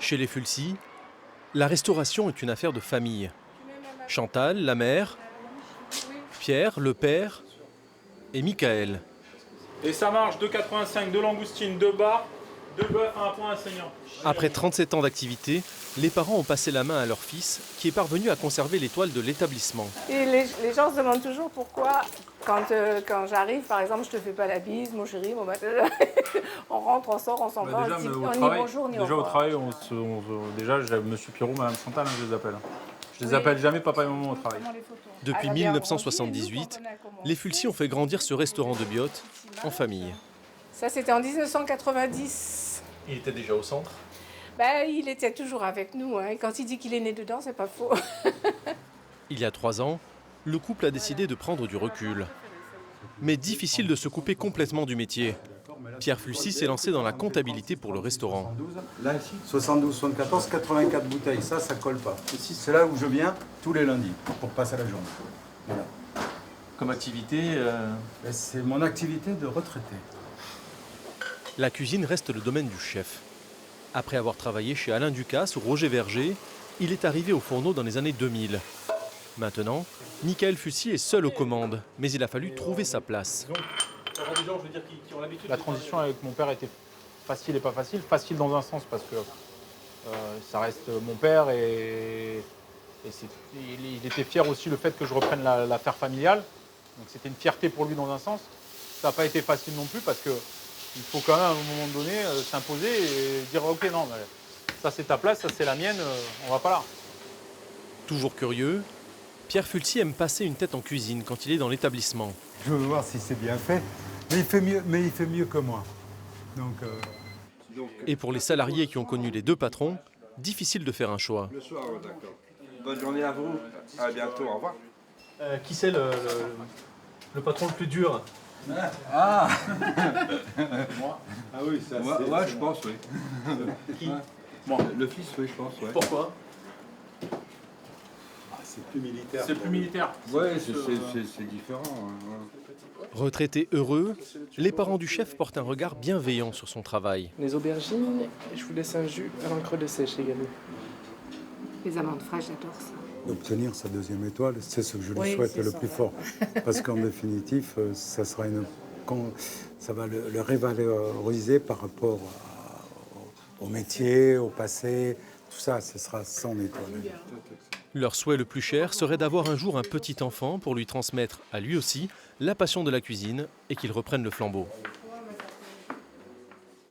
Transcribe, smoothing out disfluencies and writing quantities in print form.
Chez les Fulcy, la restauration est une affaire de famille. Chantal, la mère, Pierre, le père, et Michael. Et ça marche, 2,85, 2 langoustines, 2 bars, 2 bœufs à un point enseignant. Après 37 ans d'activité, les parents ont passé la main à leur fils, qui est parvenu à conserver l'étoile de l'établissement. Et les gens se demandent toujours pourquoi, quand j'arrive, par exemple, je te fais pas la bise, mon chéri, mon matin. On rentre, on sort, on s'en va, on dit ni bonjour, ni au revoir. Déjà au travail, déjà, Monsieur Pierrot, Madame Chantal, je les appelle. Je les appelle jamais papa et maman au travail. Depuis 1978, les Fulcy ont fait grandir ce restaurant de Biot en famille. Ça, c'était en 1990. Il était déjà au centre. Il était toujours avec nous. Hein. Quand il dit qu'il est né dedans, c'est pas faux. Il y a 3 ans, le couple a décidé de prendre du recul. Mais difficile de se couper complètement du métier. Pierre Fulcy s'est lancé dans la comptabilité pour le restaurant. Là, ici, 72, 74, 84 bouteilles. Ça colle pas. Ici, c'est là où je viens tous les lundis pour passer la journée. Voilà. Comme activité C'est mon activité de retraité. La cuisine reste le domaine du chef. Après avoir travaillé chez Alain Ducasse ou Roger Verger, il est arrivé au fourneau dans les années 2000. Maintenant, Michael Fulcy est seul aux commandes, mais il a fallu trouver sa place. La transition avec mon père était facile et pas facile. Facile dans un sens parce que ça reste mon père et il était fier aussi le fait que je reprenne l'affaire familiale. Donc c'était une fierté pour lui dans un sens. Ça n'a pas été facile non plus parce qu'il faut quand même à un moment donné s'imposer et dire ok non, mais ça c'est ta place, ça c'est la mienne, on va pas là. Toujours curieux, Pierre Fulcy aime passer une tête en cuisine quand il est dans l'établissement. Je veux voir si c'est bien fait. Mais il fait mieux que moi. Donc, Et pour les salariés qui ont connu les deux patrons, difficile de faire un choix. Le soir, d'accord. Bonne journée à vous. À bientôt, au revoir. Qui c'est le patron le plus dur? Ah moi. Ah oui, ça moi, je pense, oui. Qui? Moi. Le fils, oui, je pense, ouais. Pourquoi? c'est plus militaire. C'est plus militaire. Ouais, c'est différent. Hein. Retraités heureux, les parents du chef portent un regard bienveillant sur son travail. Les aubergines, et je vous laisse un jus à l'encre de sèche également. Les amandes fraîches, j'adore ça. D'obtenir sa deuxième étoile, c'est ce que je lui souhaite le plus fort. Parce qu'en définitif, ça va le révaloriser par rapport au métier, au passé. Tout ça, ce sera son étoile. Leur souhait le plus cher serait d'avoir un jour un petit enfant pour lui transmettre, à lui aussi, la passion de la cuisine et qu'il reprenne le flambeau.